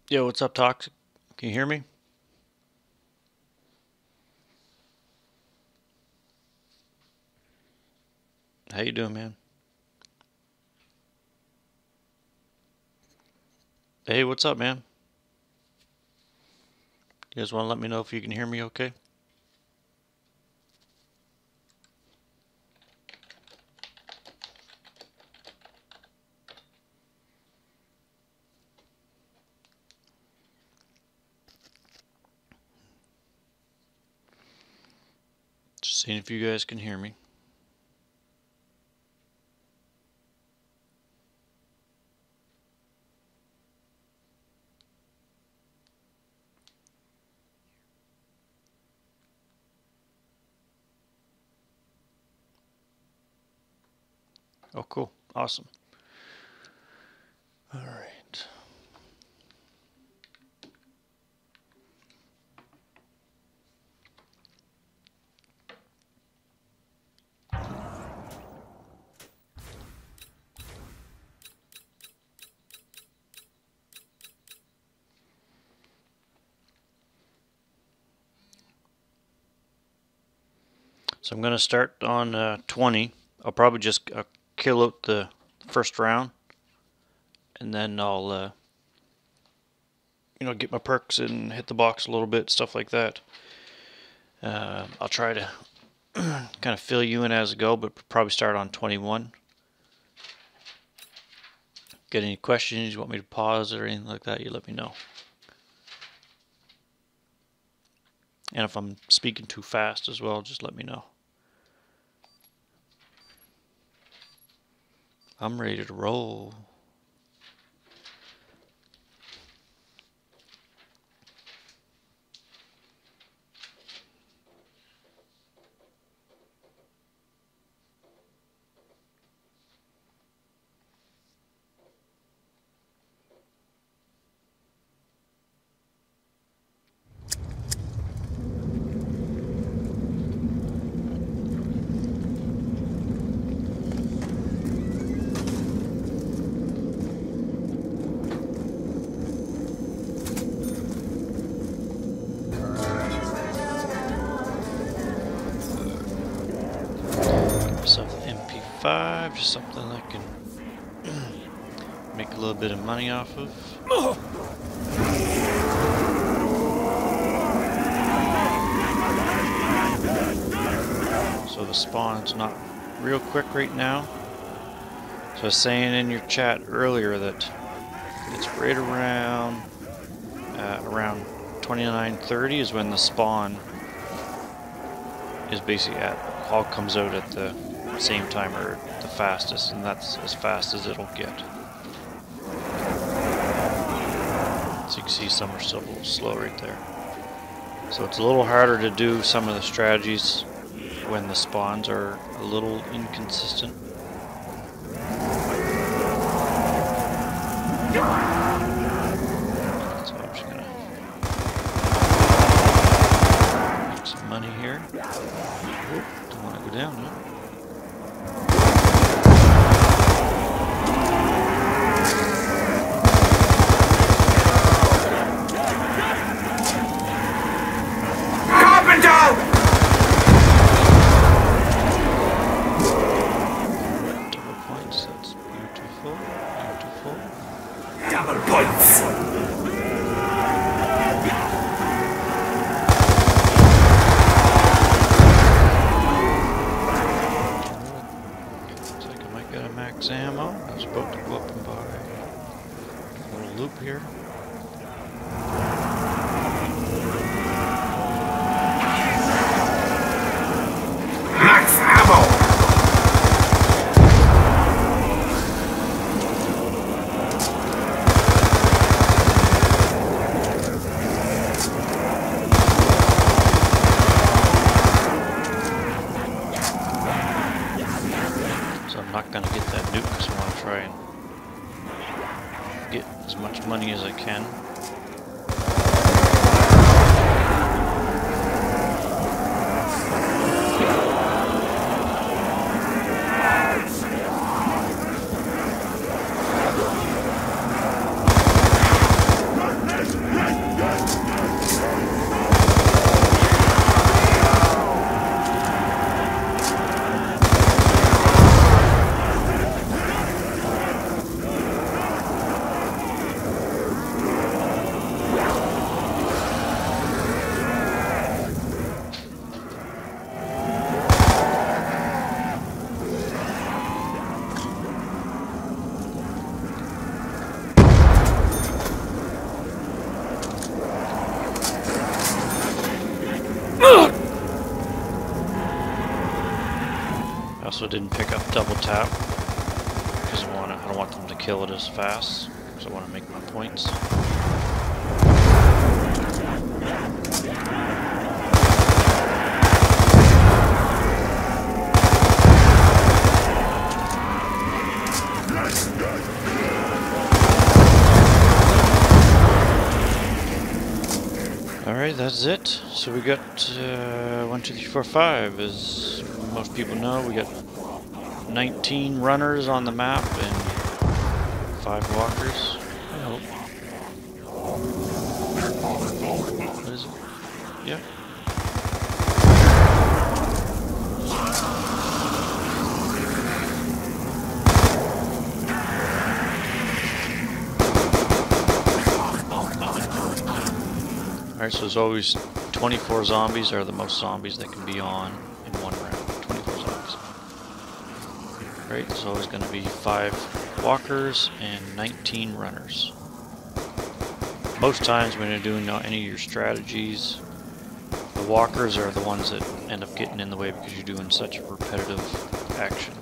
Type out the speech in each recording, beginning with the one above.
Yo, what's up, Toxic? Can you hear me? How you doing, man? Hey, what's up, man? You guys want to let me know if you can hear me okay? Just seeing if you guys can hear me. Oh, cool. Awesome. All right. So I'm going to start on 20. I'll probably just kill out the first round, and then I'll get my perks and hit the box a little bit, stuff like that. I'll try to kind of fill you in as I go, but probably start on 21. Get any questions? You want me to pause or anything like that? You let me know. And if I'm speaking too fast as well, just let me know. I'm ready to roll. Myself an MP5, just something I can make a little bit of money off of. So the spawn's not real quick right now. So I was saying in your chat earlier that it's right around 29:30 is when the spawn is basically all comes out at the same time or the fastest, and that's as fast as it'll get. So you can see some are still a little slow right there. So it's a little harder to do some of the strategies when the spawns are a little inconsistent. So I'm just gonna make some money here. Oop, don't want to go down, no? Ammo. I was about to go up and buy a little loop here. Max ammo! So I'm not going to get that nuke because I want to try and get as much money as I can. I also didn't pick up double tap because I don't want them to kill it as fast, because I want to make my points. Alright, that's it. So we got 1, 2, 3, 4, 5. As most people know, we got 19 runners on the map and 5 walkers. I hope. What is it? Yeah. Alright, so there's always 24 zombies are the most zombies that can be on in one round. 24 zombies. Right, there's always going to be 5 walkers and 19 runners. Most times when you're doing any of your strategies, the walkers are the ones that end up getting in the way because you're doing such a repetitive action.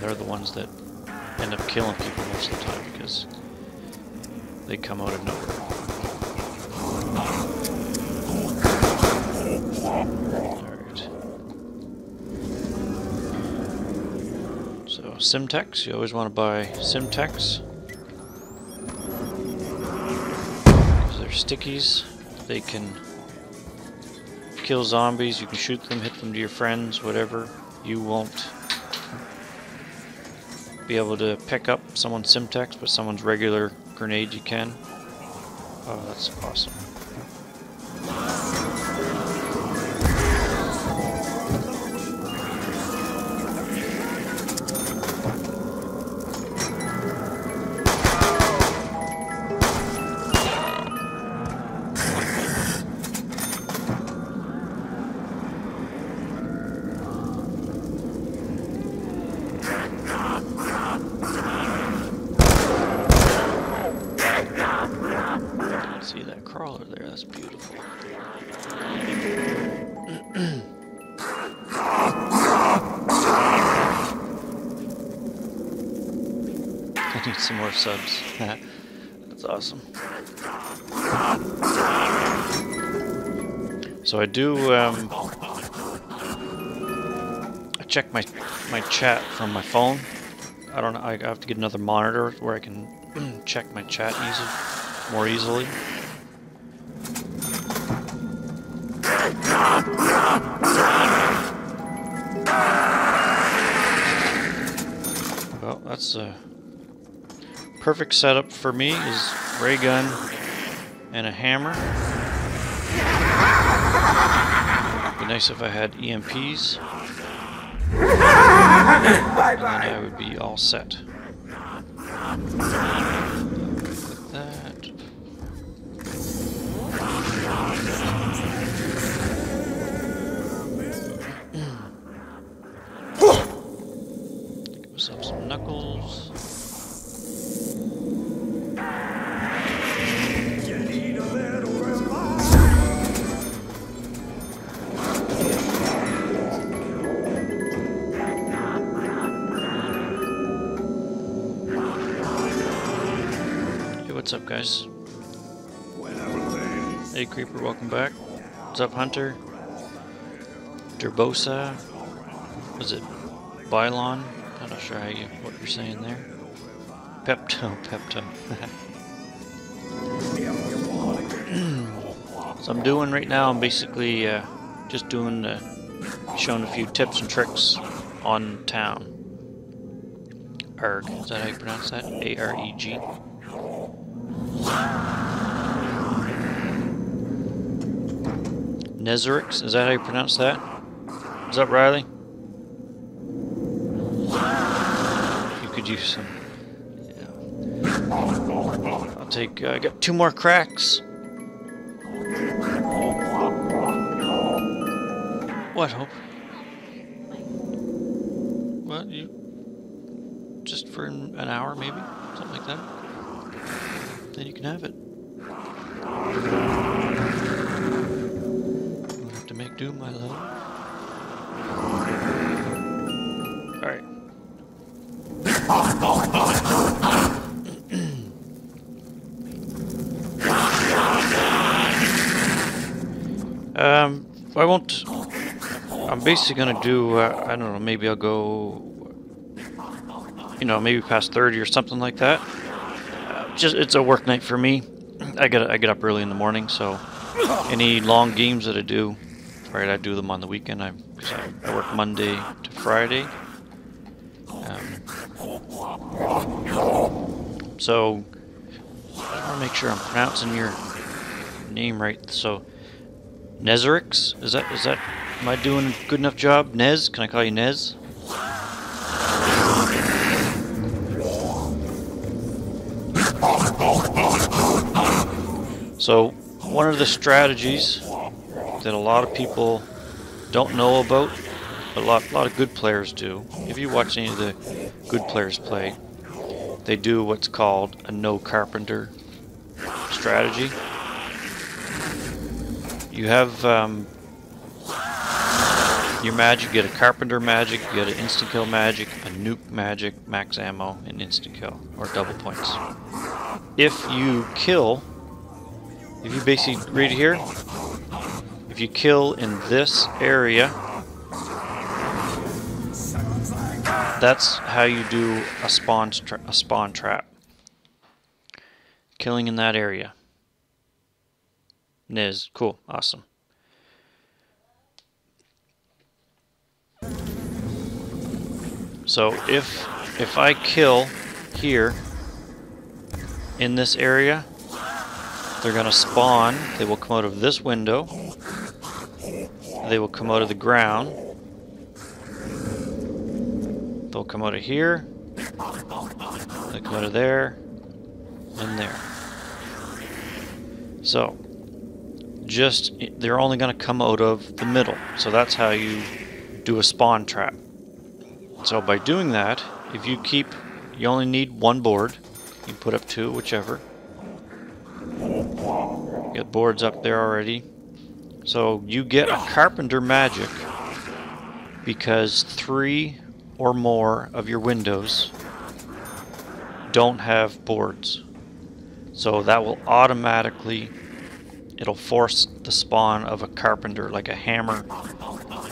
They're the ones that end up killing people most of the time because they come out of nowhere. Alright. So, Simtex. You always want to buy Simtex. Because they're stickies. They can kill zombies. You can shoot them, hit them to your friends, whatever. You won't be able to pick up someone's Simtex, but someone's regular grenade you can. Oh, that's awesome. See that crawler there? That's beautiful. I need some more subs. That's awesome. So I do. I check my chat from my phone. I don't know. I have to get another monitor where I can check my chat more easily. Well, that's a perfect setup for me is ray gun and a hammer. It'd be nice if I had EMPs. And then I would be all set. Like that. Give myself some knuckles. What's up, guys? Hey, Creeper, welcome back. What's up, Hunter? Derbosa? Was it Bylon? I'm not sure what you're saying there. Pepto. So I'm doing right now, I'm basically just doing, showing a few tips and tricks on town. ARG, is that how you pronounce that? A-R-E-G. Nezerix, is that how you pronounce that? What's up, Riley? You could use some. Yeah. I'll take. I got 2 more cracks. What, Hope? What, you? Just for an hour, maybe? Something like that? Then you can have it. We'll have to make do, my love. Alright. I won't. I'm basically gonna do. I don't know. Maybe I'll go. You know, maybe past 30 or something like that. Just it's a work night for me. I get up early in the morning, so any long games that I do, right? I do them on the weekend. I work Monday to Friday. So I want to make sure I'm pronouncing your name right. So Nezrix, is that? Am I doing a good enough job? Nez? Can I call you Nez? So one of the strategies that a lot of people don't know about, but a lot of good players do. If you watch any of the good players play, they do what's called a no carpenter strategy. You have your magic, you get a carpenter magic, you get an instant kill magic, a nuke magic, max ammo, and instant kill, or double points. If you kill, if you basically, right here, if you kill in this area, that's how you do a spawn trap. Killing in that area. Niz, cool, awesome. So if I kill here in this area, they're gonna spawn. They will come out of this window. They will come out of the ground. They'll come out of here. They come out of there and there. So they're only going to come out of the middle. So that's how you do a spawn trap. So by doing that, if you you only need one board. You can put up two, whichever. Get boards up there already. So you get a carpenter magic because 3 or more of your windows don't have boards. So that will automatically, it'll force the spawn of a carpenter, like a hammer,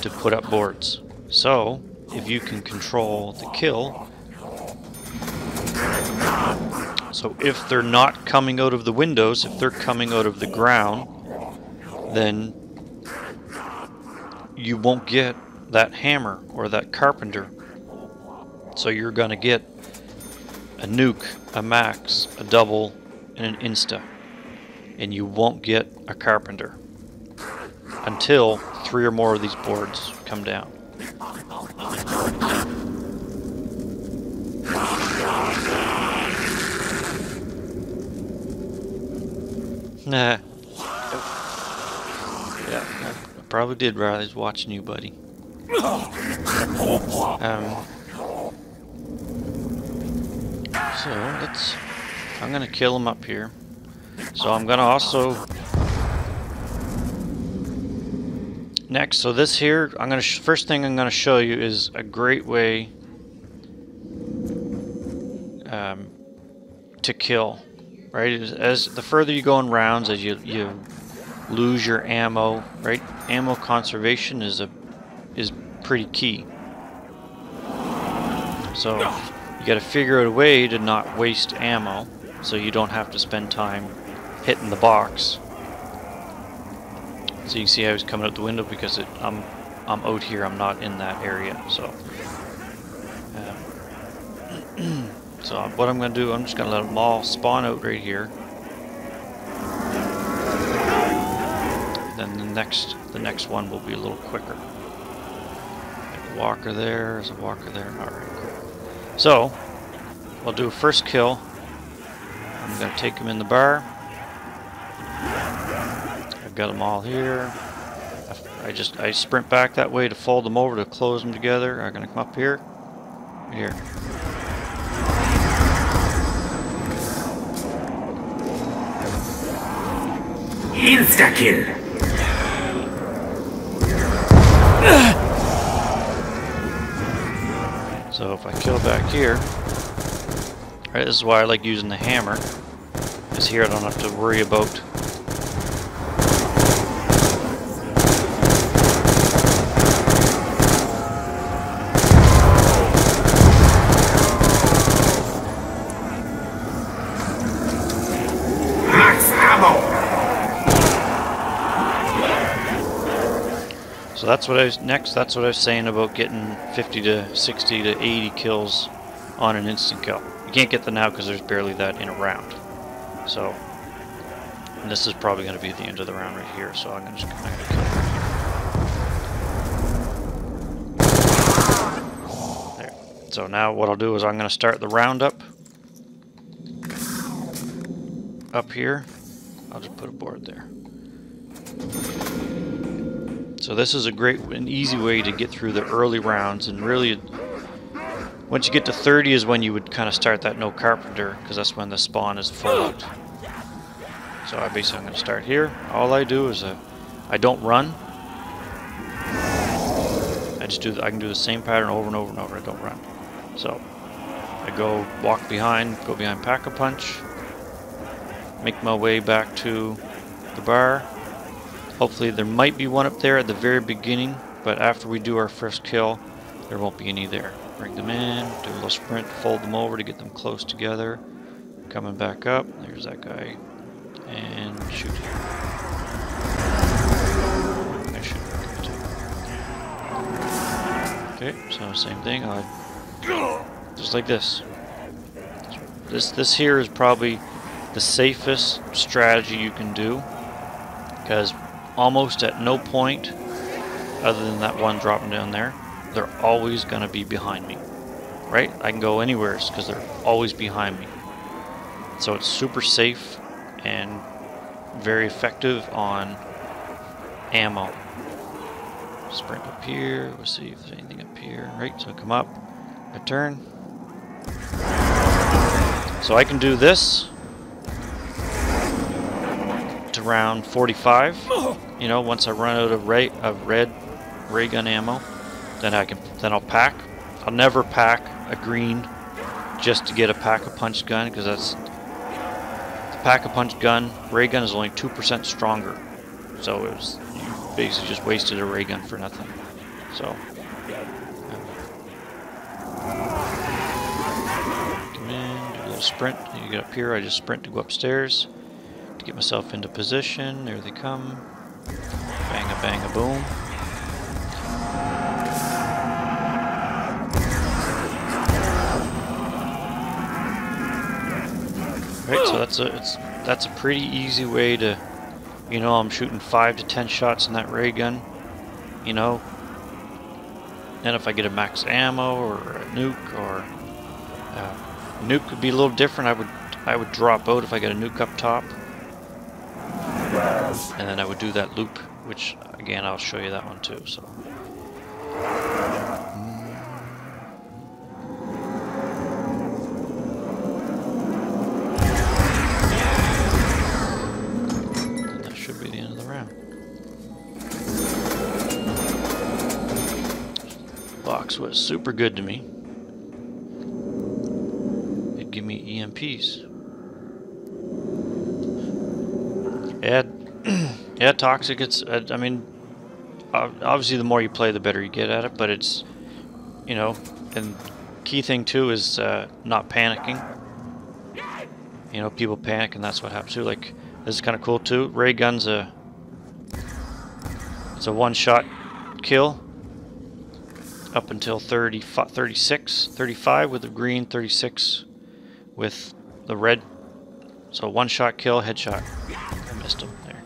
to put up boards. So if you can control the kill, so if they're not coming out of the windows, if they're coming out of the ground, then you won't get that hammer or that carpenter. So you're gonna get a nuke, a max, a double, and an insta. And you won't get a carpenter until 3 or more of these boards come down. Nah. Yeah, I probably did while I was watching you, buddy. So I'm gonna kill him up here. So I'm gonna also next. So this here, first thing I'm gonna show you is a great way to kill. Right, as the further you go in rounds, as you lose your ammo, right? Ammo conservation is pretty key. So you got to figure out a way to not waste ammo, so you don't have to spend time hitting the box. So you can see how he's coming out the window because I'm out here. I'm not in that area. So so what I'm going to do, I'm just going to let them all spawn out right here. Then the next one will be a little quicker. Like a walker there, there's a walker there. Alright, cool. So, I'll do a first kill. I'm going to take him in the bar. I've got them all here. I sprint back that way to fold them over to close them together. I'm going to come up here. Right here. Insta-kill. So if I kill back here, right, this is why I like using the hammer, is here I don't have to worry about Max ammo. So that's what that's what I was saying about getting 50 to 60 to 80 kills on an instant kill. You can't get them now because there's barely that in a round. So, and this is probably going to be the end of the round right here, so I'm going to kill right here. There. So now what I'll do is I'm going to start the round up here. I'll just put a board there. So this is an easy way to get through the early rounds, and really once you get to 30 is when you would kind of start that no carpenter, because that's when the spawn is full out. So I'm going to start here. All I do is I don't run. I can do the same pattern over and over and over. I don't run. So I go behind Pack-a-Punch, make my way back to the bar. Hopefully there might be one up there at the very beginning, but after we do our first kill, there won't be any there. Bring them in, do a little sprint, fold them over to get them close together. Coming back up, there's that guy, and shoot. I shoot. Okay, so same thing. Just like this. This here is probably the safest strategy you can do, because almost at no point, other than that one dropping down there, they're always going to be behind me, right? I can go anywhere because they're always behind me. So it's super safe and very effective on ammo. Sprint up here, we'll see if there's anything up here. Right, so I come up, I turn. So I can do this to round 45. You know, once I run out of red ray gun ammo, then I'll pack. I'll never pack a green just to get a Pack-a-Punch gun, because the Pack-a-Punch gun, ray gun is only 2% stronger. So you basically just wasted a ray gun for nothing. So come in, do a little sprint. You get up here, I just sprint to go upstairs to get myself into position. There they come. Bang a bang a boom. Right, so that's a pretty easy way to, you know, I'm shooting 5 to 10 shots in that ray gun, you know. And if I get a max ammo or a nuke, or nuke would be a little different. I would drop out if I get a nuke up top, and then I would do that loop, which again I'll show you that one too. So. Box was super good to me. It'd give me EMPs. Yeah, toxic. I mean, obviously the more you play, the better you get at it. But it's, you know, and key thing too is not panicking. You know, people panic, and that's what happens too. Like, this is kind of cool too. Ray gun's it's a one-shot kill. Up until 36, 35 with the green, 36 with the red. So one-shot kill, headshot. I missed him there.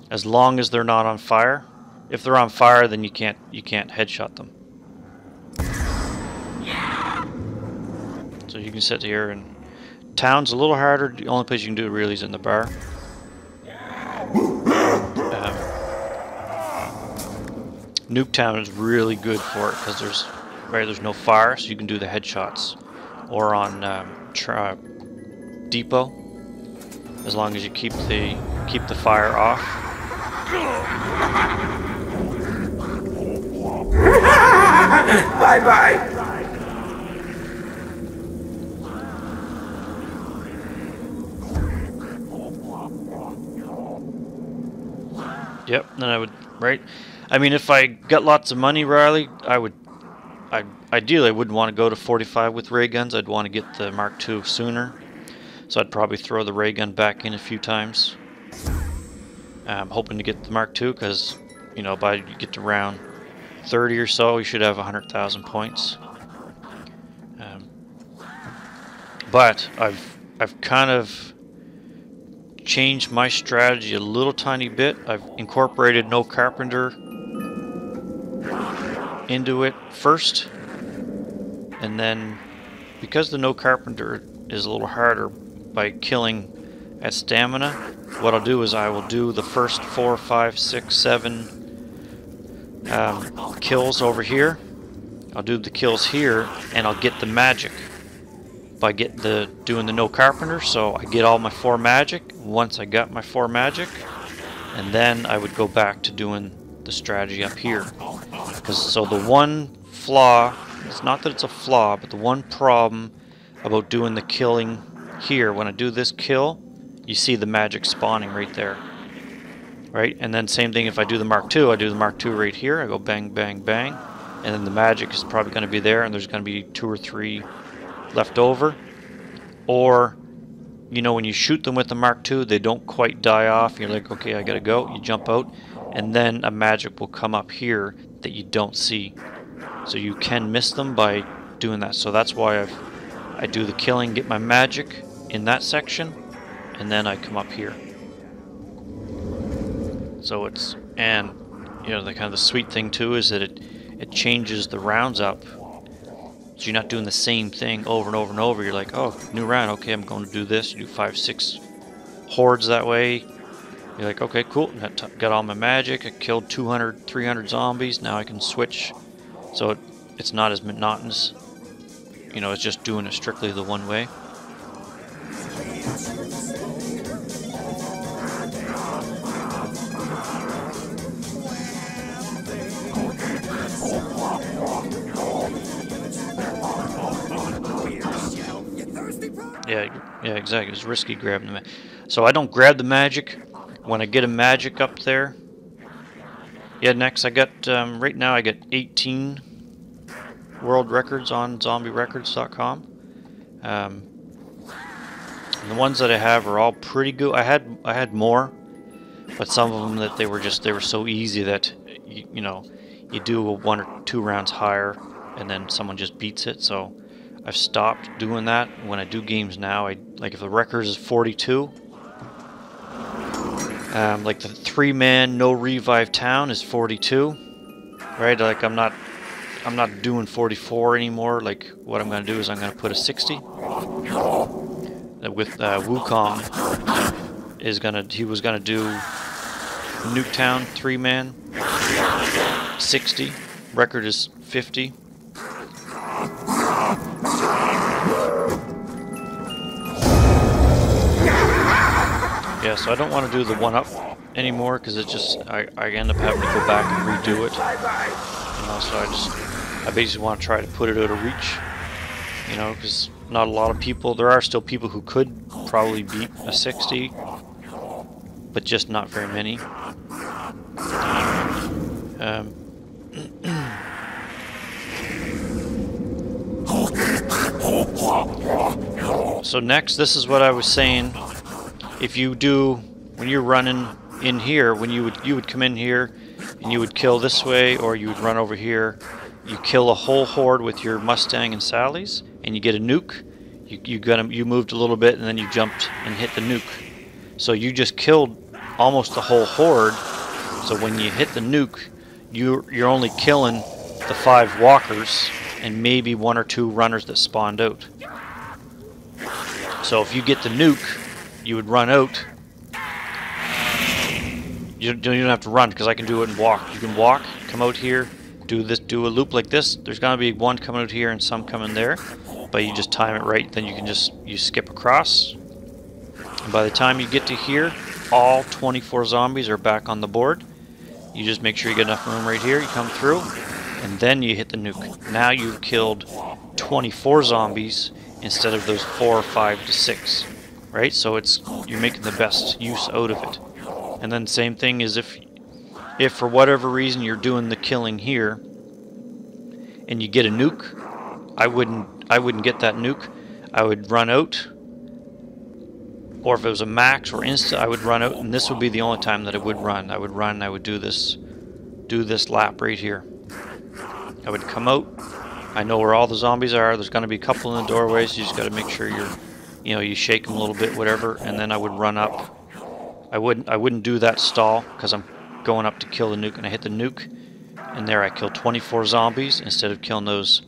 As long as they're not on fire. If they're on fire, then you can't headshot them. So you can sit here, and town's a little harder. The only place you can do it really is in the bar. Nuketown is really good for it because there's no fire, so you can do the headshots. Or on Depot, as long as you keep the fire off. Bye bye. Yep, then I would, right? I mean, if I got lots of money, Riley, ideally I wouldn't want to go to 45 with ray guns. I'd want to get the Mark II sooner. So I'd probably throw the ray gun back in a few times. I'm hoping to get the Mark II because, you know, by you get to round 30 or so, you should have 100,000 points. But I've kind of changed my strategy a little tiny bit. I've incorporated no carpenter into it first, and then because the no carpenter is a little harder by killing at stamina, what I'll do is I will do the first 4, 5, 6, 7 kills over here. I'll do the kills here, and I'll get the magic by doing the no carpenter. So I get all my 4 magic. Once I got my 4 magic, and then I would go back to doing the strategy up here. So the one flaw, it's not that it's a flaw, but the one problem about doing the killing here, when I do this kill, you see the magic spawning right there. Right? And then same thing if I do the Mark II, I do the Mark II right here, I go bang, bang, bang, and then the magic is probably going to be there, and there's going to be 2 or 3 left over. Or, you know, when you shoot them with the Mark II, they don't quite die off. You're like, okay, I gotta go. You jump out, and then a magic will come up here that you don't see. So you can miss them by doing that. So that's why I do the killing, get my magic in that section, and then I come up here. So it's, and you know, the kind of the sweet thing too is that it changes the rounds up. So you're not doing the same thing over and over and over. You're like, oh, new round, okay, I'm going to do this. You do 5, 6 hordes that way. You're like, okay, cool, got all my magic. I killed 200, 300 zombies. Now I can switch. So it's not as monotonous. You know, it's just doing it strictly the one way. Yeah, exactly. It's risky grabbing the magic. So I don't grab the magic when I get a magic up there. Yeah, next I got, right now I got 18 world records on zombierecords.com. The ones that I have are all pretty good. I had more, but some of them that they were so easy that you know, you do 1 or 2 rounds higher and then someone just beats it. So I've stopped doing that. When I do games now, like if the record is 42, like the 3-man no revive town is 42, right? Like I'm not doing 44 anymore. Like what I'm gonna do is I'm gonna put a 60. With Wukong he was gonna do Nuketown 3-man 60. Record is 50. Yeah, so I don't want to do the 1-up anymore because it just I end up having to go back and redo it. You know, so I basically want to try to put it out of reach. You know, because not a lot of people. There are still people who could probably beat a 60, but just not very many. So next, this is what I was saying. If you do, when you're running in here, when you would come in here and you would kill this way, or you would run over here, you kill a whole horde with your Mustang and Sally's, and you get a nuke. You moved a little bit, and then you jumped and hit the nuke. So you just killed almost the whole horde. So when you hit the nuke, you're only killing the 5 walkers and maybe 1 or 2 runners that spawned out. So if you get the nuke, you would run out. You don't have to run because I can do it and walk. You can walk, come out here, do a loop like this. There's gonna be 1 coming out here and some coming there, but you just time it right. Then you can you skip across, And by the time you get to here, all 24 zombies are back on the board. You just make sure you get enough room right here. You come through, and then you hit the nuke. Now you've killed 24 zombies instead of those 4, 5 to 6, right? So you're making the best use out of it. And then same thing is if for whatever reason you're doing the killing here, and you get a nuke, I wouldn't get that nuke. I would run out. Or if it was a max or insta, I would run out, and this would be the only time that I would run. I would do this lap right here. I would come out. I know where all the zombies are. There's going to be a couple in the doorways. You just got to make sure you shake them a little bit, whatever, and then I would run up. I wouldn't do that stall because I'm going up to kill the nuke, and I hit the nuke, and there I killed 24 zombies instead of killing those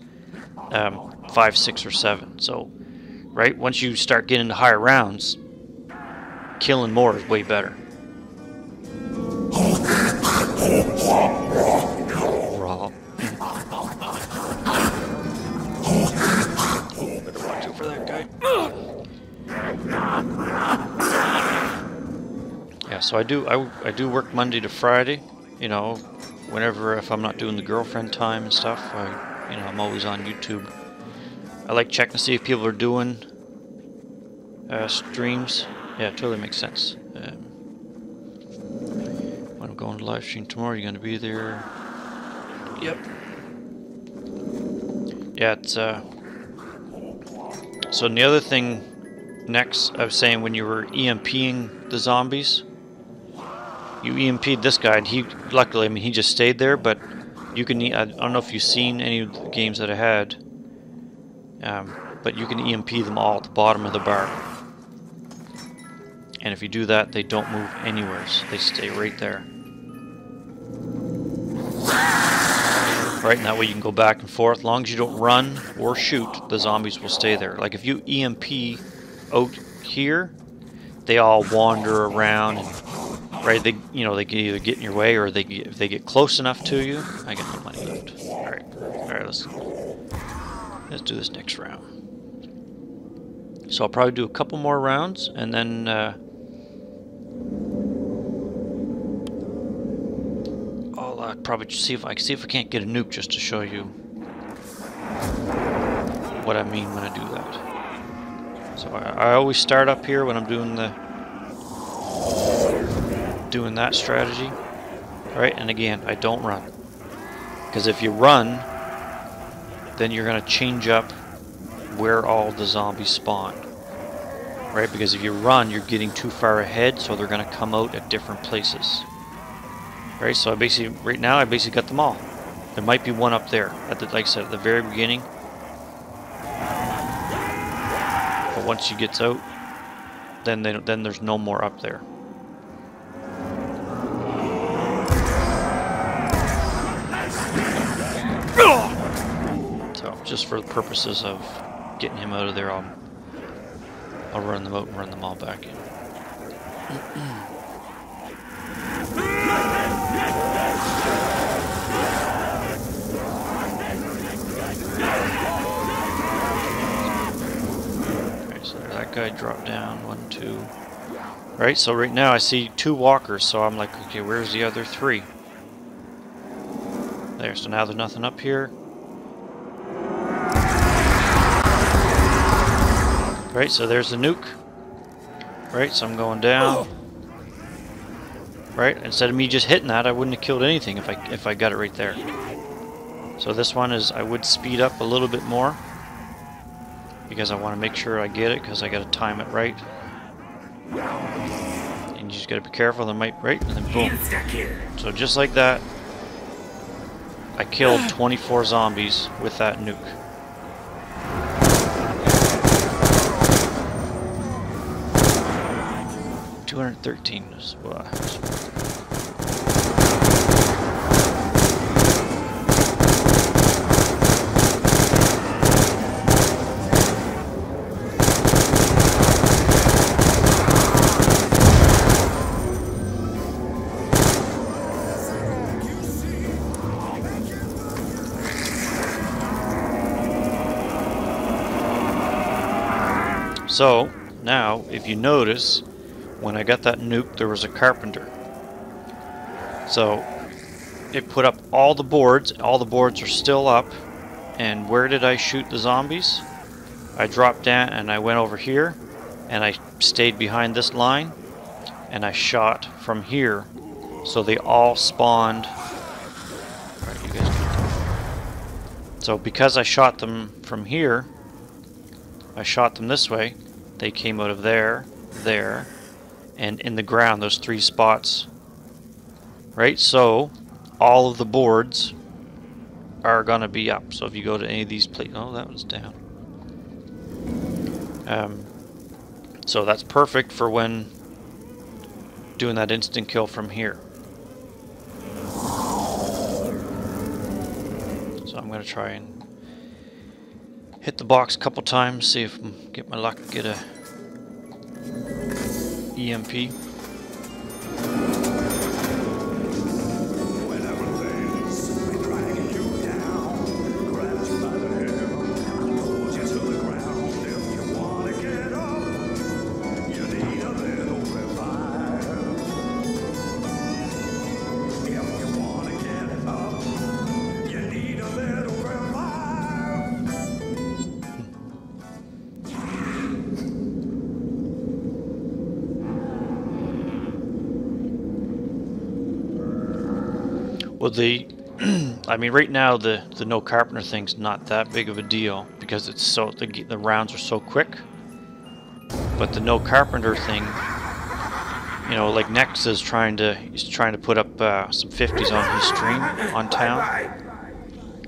5, 6, or 7. So, right, once you start getting into higher rounds, killing more is way better. Raw. Better watch out for that guy. Yeah, so I do work Monday to Friday. You know, whenever if I'm not doing the girlfriend time and stuff, I'm always on YouTube. I like checking to see if people are doing streams. Yeah, it totally makes sense. When I'm going to live stream tomorrow, you're going to be there. Yep. Yeah, it's so the other thing next, I was saying when you were EMPing the zombies, you EMP'd this guy, and he, luckily, I mean, he just stayed there, but you can, I don't know if you've seen any of the games that I had, but you can EMP them all at the bottom of the bar. And if you do that, they don't move anywhere, so they stay right there. Right, and that way you can go back and forth. As long as you don't run or shoot, the zombies will stay there. Like if you EMP out here, they all wander around, and, right? They can either get in your way, or if they get close enough to you. I got no money left. All right, let's do this next round. So I'll probably do a couple more rounds, and then I'll probably see if I can't get a nuke just to show you what I mean when I do that. So I always start up here when I'm doing that strategy, right? And again, I don't run, because if you run, then you're going to change up where all the zombies spawn, right? Because if you run, you're getting too far ahead, so they're going to come out at different places, right? So right now I basically got them all. There might be one up there like I said at the very beginning, but once she gets out, then there's no more up there. So just for the purposes of getting him out of there, I'll run them out and run them all back in. Okay, so that guy dropped down, 1, 2. Right, so right now I see 2 walkers, so I'm like, okay, where's the other 3? There, so now there's nothing up here. Right, so there's the nuke. Right, so I'm going down. Right, instead of me just hitting that, I wouldn't have killed anything if I got it right there. So this one is, I would speed up a little bit more, because I want to make sure I get it, because I got to time it right. And you just got to be careful. They might, right, and then boom. So just like that, I killed 24 zombies with that nuke. $213 is what. So Now, if you notice, when I got that nuke, there was a carpenter. So it put up all the boards are still up. And where did I shoot the zombies? I dropped down and I went over here and I stayed behind this line and I shot from here. So they all spawned. Right, you guys can... So because I shot them from here, I shot them this way, they came out of there, there, and in the ground, those 3 spots. Right, so all of the boards are gonna be up. So if you go to any of these places, oh, that was down. So that's perfect for when doing that instant kill from here. So I'm gonna try and hit the box a couple times, see if I can get my luck, get a EMP. Well, I mean, right now the no carpenter thing's not that big of a deal because it's so the rounds are so quick. But the no carpenter thing, you know, like Nex is trying to put up some 50s on his stream on town,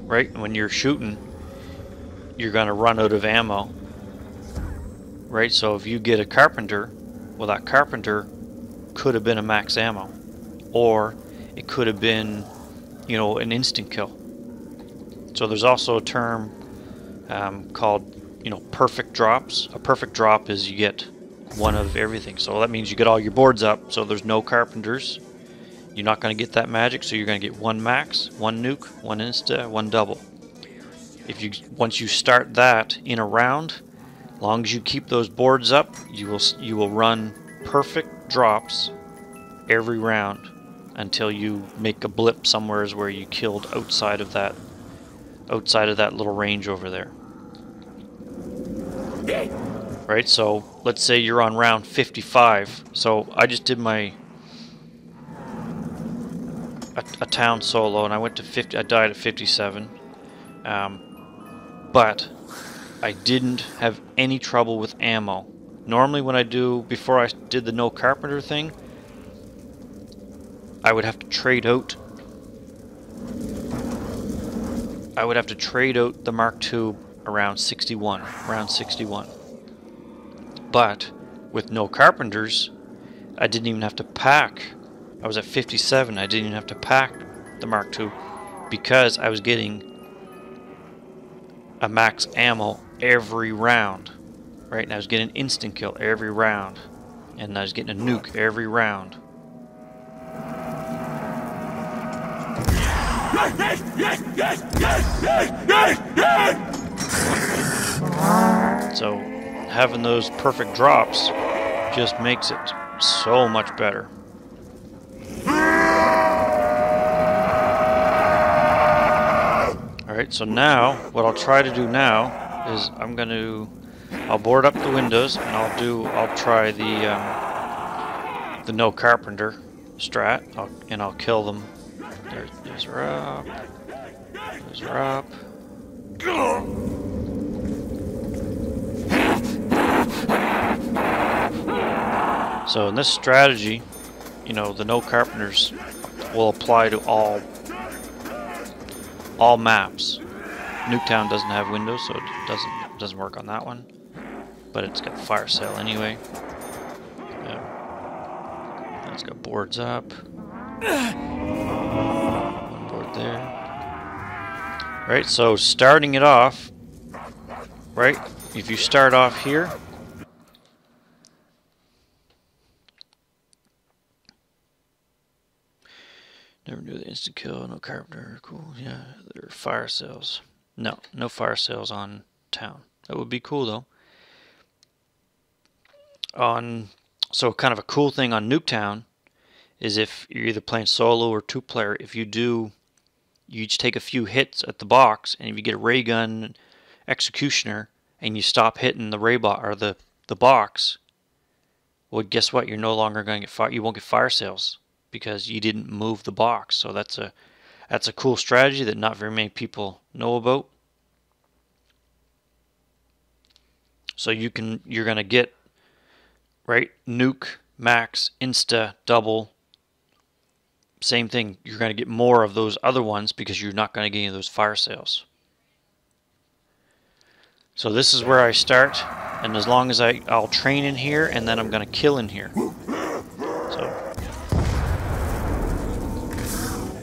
right? And when you're shooting, you're gonna run out of ammo, right? So if you get a carpenter, well, that carpenter could have been a max ammo, or it could have been, you know, an instant kill. So there's also a term called, you know, perfect drops. A perfect drop is you get one of everything. So that means you get all your boards up, so there's no carpenters. You're not going to get that magic, so you're going to get one max, one nuke, one insta, one double. Once you start that in a round, as long as you keep those boards up, you will run perfect drops every round until you make a blip somewhere where you killed outside of that little range over there. Right, so let's say you're on round 55. So I just did a town solo and I went to 50. I died at 57. But I didn't have any trouble with ammo. Normally before I did the no carpenter thing, I would have to trade out. I would have to trade out the Mark II around 61, round 61. But with no carpenters, I didn't even have to pack. I was at 57. I didn't even have to pack the Mark II because I was getting a max ammo every round, right? And I was getting an instant kill every round, and I was getting a nuke every round. So having those perfect drops just makes it so much better. Alright, so now what I'll try to do now is I'll board up the windows and I'll try the no carpenter strat, and I'll kill them. There's her up. There's her up. So in this strategy, you know, the no carpenters will apply to all maps. Nuketown doesn't have windows, so it doesn't work on that one. But it's got fire sale anyway. It's got boards up. One board there. Right, so starting it off, right? If you start off here, never knew the instant kill, no carpenter, cool. Yeah, there are fire sales. No fire sales on town. That would be cool though. So kind of a cool thing on Nuketown is if you're either playing solo or 2-player, if you each take a few hits at the box, and if you get a ray gun executioner and you stop hitting the or the box, well, guess what? You're no longer going to get fire. You won't get fire sales because you didn't move the box. So that's a cool strategy that not very many people know about. So you're going to get, right, nuke, max, insta, double. Same thing. You're going to get more of those other ones because you're not going to get any of those fire sales. So this is where I start, and as long as I'll train in here, and then I'm going to kill in here. So,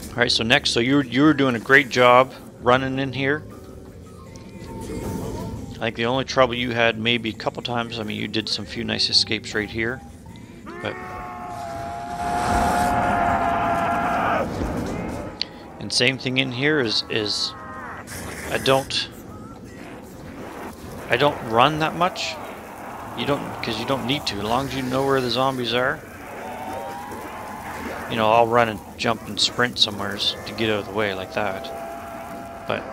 all right. So next, so you were doing a great job running in here. I think the only trouble you had maybe a couple times. I mean, you did some few nice escapes right here, but. And same thing in here is I don't run that much. Because you don't need to. As long as you know where the zombies are. You know, I'll run and jump and sprint somewhere to get out of the way like that. But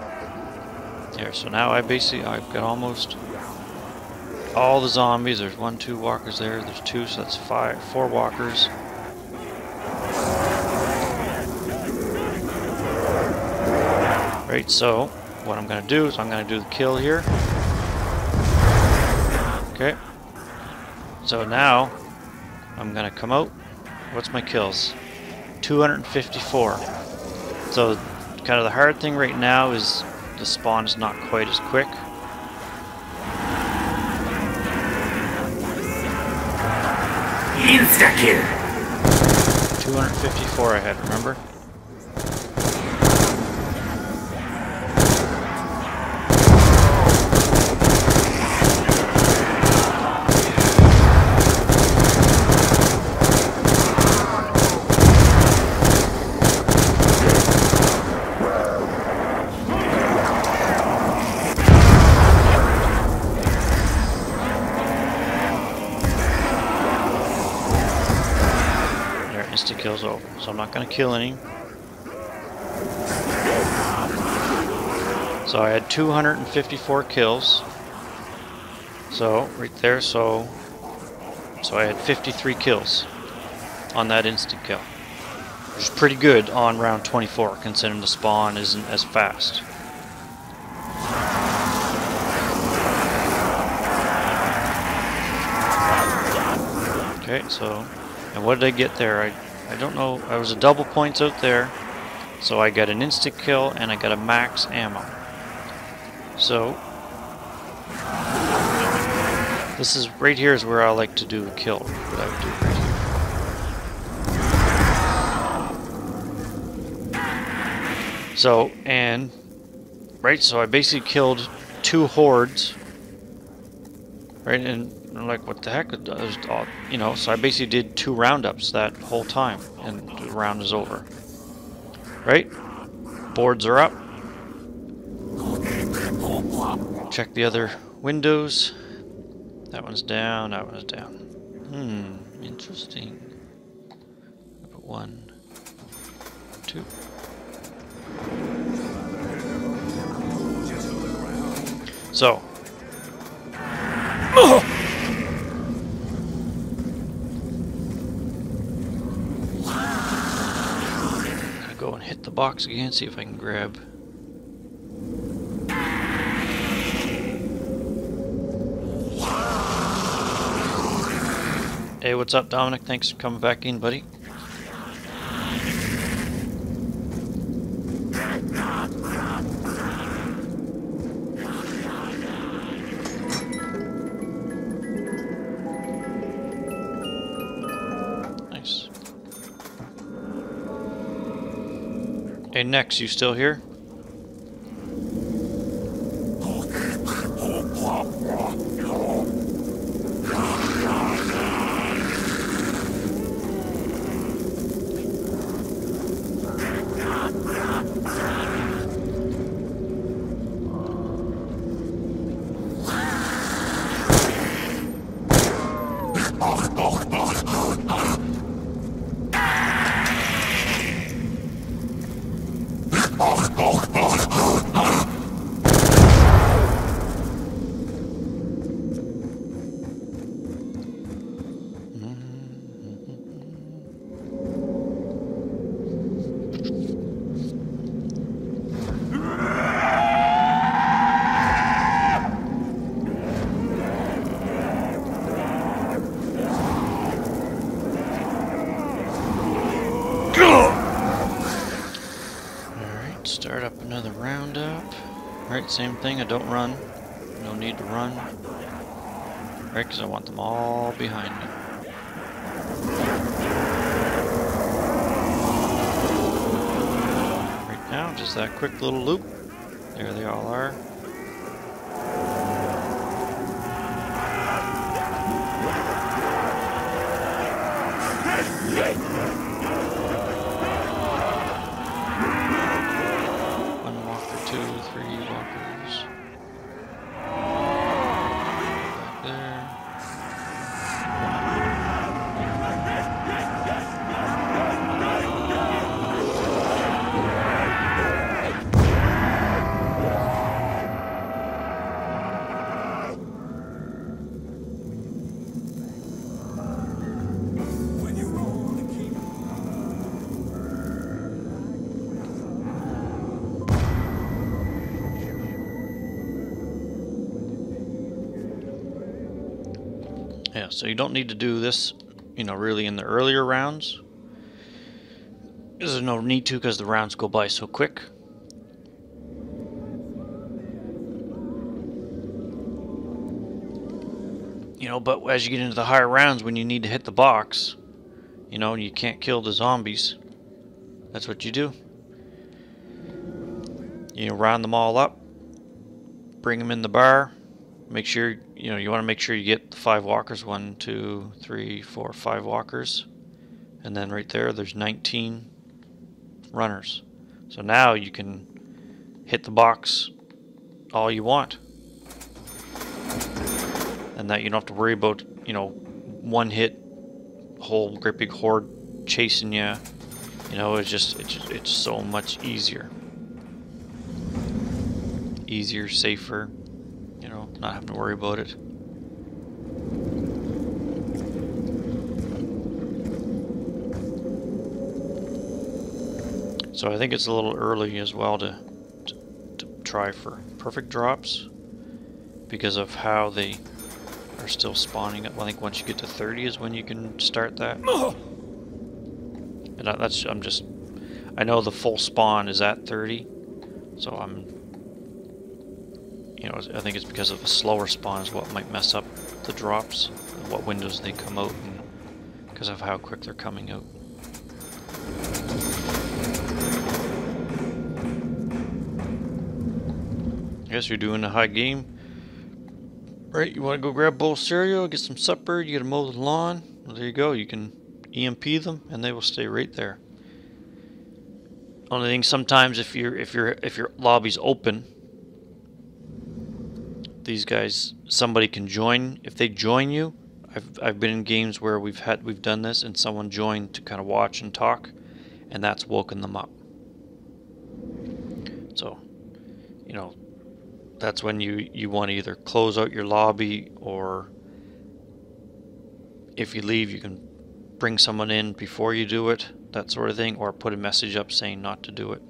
there, so now I've got almost all the zombies. There's 1, 2 walkers there. There's 2, so that's 4 walkers. Right, so what I'm going to do is I'm going to do the kill here. Okay. So now I'm going to come out. What's my kills? 254. So kind of the hard thing right now is the spawn is not quite as quick. Insta-kill! 254 I had, remember? Kills over, so I'm not going to kill any. So I had 254 kills. So right there, so I had 53 kills on that instant kill, which is pretty good on round 24, considering the spawn isn't as fast. Okay, so and what did I get there? I don't know. I was a double points out there, so I got an instant kill and I got a max ammo. So this is right here is where I like to do the kill. What I would do right here. So so I basically killed 2 hordes. Right, and I'm like, what the heck? You know, so I basically did 2 roundups that whole time, and the round is over. Right? Boards are up. Check the other windows. That one's down, that one is down. Interesting. I put 1, 2. So. Go and hit the box again, see if I can grab. Hey, what's up, Dominic? Thanks for coming back in, buddy. Nice. Hey, Nex, you still here? Start up another roundup. Right, same thing, I don't run. No need to run. Right, because I want them all behind me. Right now, just that quick little loop. There they all are. One walker, 2, 3 walkers. Back there. Yeah, so you don't need to do this, you know, really in the earlier rounds. There's no need to because the rounds go by so quick. You know, but as you get into the higher rounds, when you need to hit the box, you know, and you can't kill the zombies, that's what you do. You know, round them all up, bring them in the bar. Make sure, you know, you want to make sure you get the 5 walkers. 1, 2, 3, 4, 5 walkers. And then right there, there's 19 runners. So now you can hit the box all you want. And that you don't have to worry about, you know, one hit, whole great big horde chasing you. You know, it's so much easier. Easier, safer. Not having to worry about it. So I think it's a little early as well to try for perfect drops because of how they are still spawning up. I think once you get to 30 is when you can start that. And I know the full spawn is at 30, so I think it's because of the slower spawn is what might mess up the drops, and what windows they come out in, because of how quick they're coming out. I guess you're doing a high game. Right, you want to go grab a bowl of cereal, get some supper, you gotta mow the lawn. Well, there you go, you can EMP them and they will stay right there. Only thing, sometimes if your lobby's open, these guys, somebody can join. If they join you, I've been in games where we've done this and someone joined to kind of watch and talk, and that's woken them up. So, you know, that's when you want to either close out your lobby, or if you leave, you can bring someone in before you do it, that sort of thing, or put a message up saying not to do it.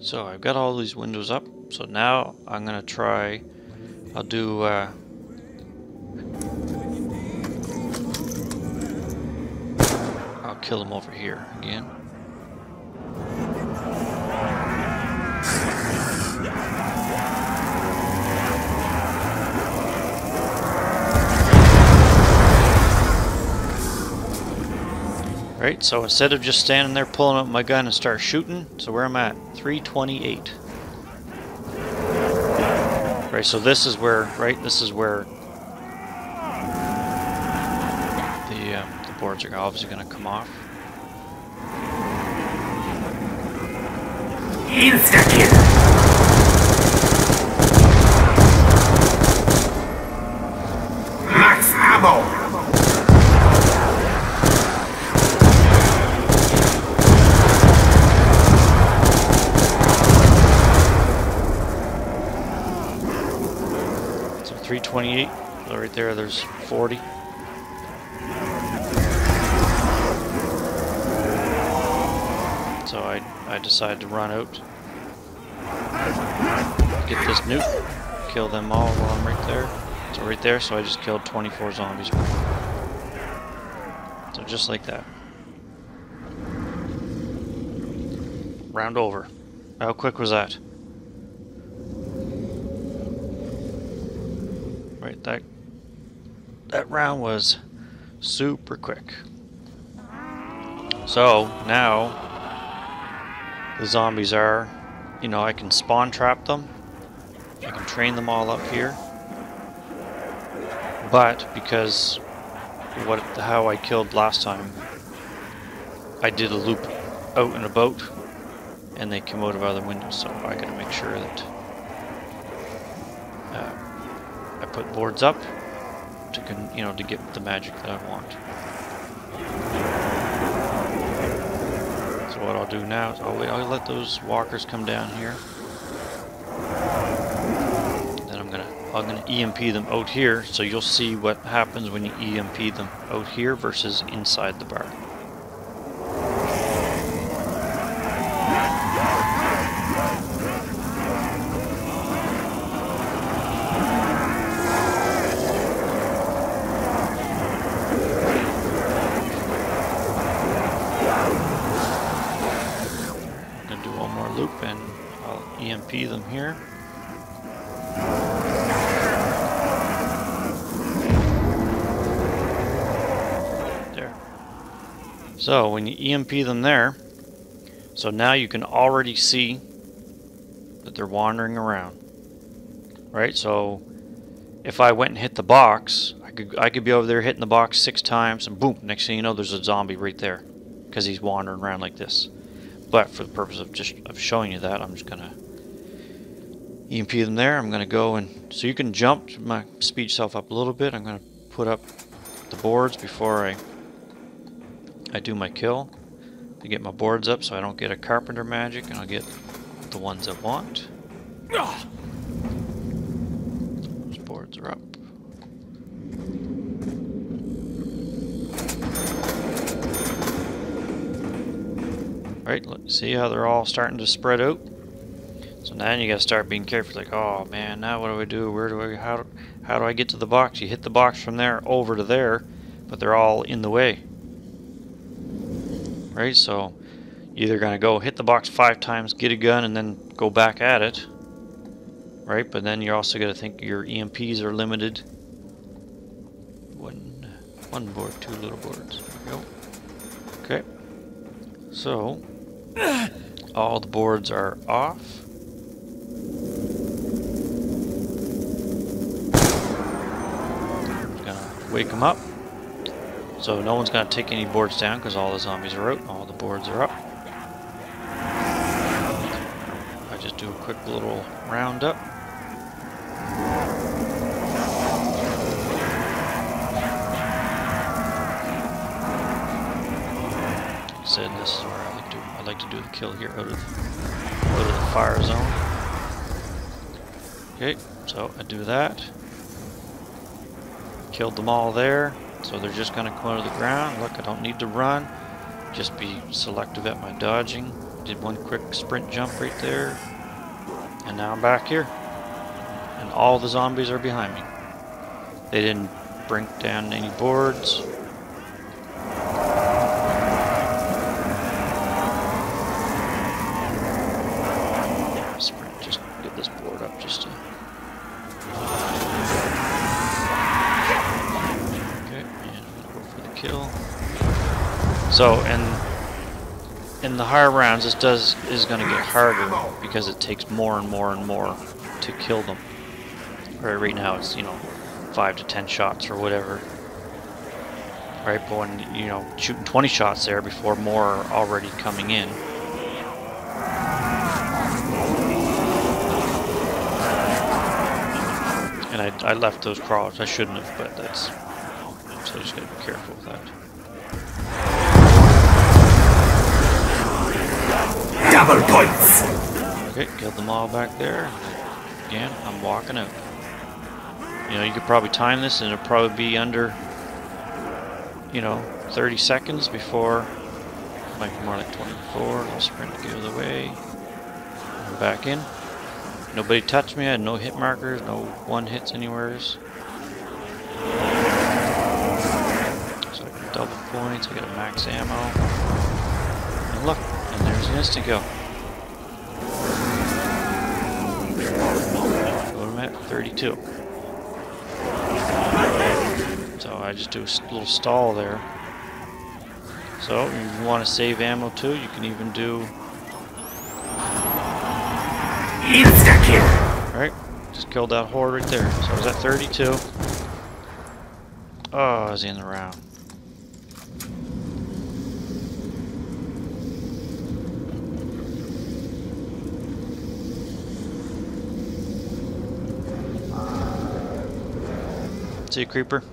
So I've got all these windows up, so now I'm gonna try, I'll do I'll kill them over here again. Right, so instead of just standing there pulling up my gun and start shooting, so where I'm at, 328. Right, so this is where, the boards are obviously going to come off. Insta-kill! Max ammo! So 328, so right there, there's 40. So I decided to run out, get this nuke, kill them all while I'm right there. So right there, so I just killed 24 zombies. So just like that. Round over. How quick was that? Right, that round was super quick. So now the zombies are, you know, I can spawn trap them. I can train them all up here. But because how I killed last time, I did a loop out in a boat and they came out of other windows, so I gotta make sure that I put boards up to to get the magic that I want. So what I'll do now is I'll let those walkers come down here. Then I'm gonna EMP them out here, so you'll see what happens when you EMP them out here versus inside the bar. Loop and I'll EMP them here. There. So when you EMP them there, so now you can already see that they're wandering around. Right? So if I went and hit the box, I could be over there hitting the box 6 times and boom, next thing you know there's a zombie right there because he's wandering around like this. But for the purpose of just showing you that, I'm just gonna EMP them there. I'm gonna go and so you can jump my speed yourself up a little bit. I'm gonna put up the boards before I do my kill to get my boards up so I don't get a carpenter magic and I'll get the ones I want. Those boards are up. Right, see how they're all starting to spread out? So now you gotta start being careful, like, oh man, now what do I do? How do I get to the box? You hit the box from there over to there, but they're all in the way. Right, so you're either gonna go hit the box 5 times, get a gun, and then go back at it. Right, but then you're also gotta think your EMPs are limited. One board, 2 little boards. There we go. Okay. So all the boards are off. I'm gonna wake them up. So no one's gonna take any boards down because all the zombies are out. All the boards are up. I just do a quick little roundup. Said this is where I like to do the kill here out of the fire zone. Okay, so I do that. Killed them all there, so they're just gonna come out of the ground. Look, I don't need to run. Just be selective at my dodging. Did one quick sprint jump right there, and now I'm back here. And all the zombies are behind me. They didn't break down any boards. So, in the higher rounds, this is going to get harder because it takes more and more and more to kill them. Right now, it's 5 to 10 shots or whatever. Right, but when shooting 20 shots there before more are already coming in. And I left those crawlers. I shouldn't have, but that's so I just got to be careful with that. Double points! Okay, killed them all back there. Again, I'm walking out. You could probably time this and it'll probably be under, 30 seconds before, might be more like 24. I'll sprint to get out of the way. I'm back in. Nobody touched me. I had no hit markers, no one hits anywheres. double points. I get a max ammo. And look, and there's an instant kill. What am I at? 32. So I just do a little stall there. So if you want to save ammo too, you can even do... Insta-kill! Alright, just killed that horde right there. So I was at 32. Oh, I was in the round. See you, creeper.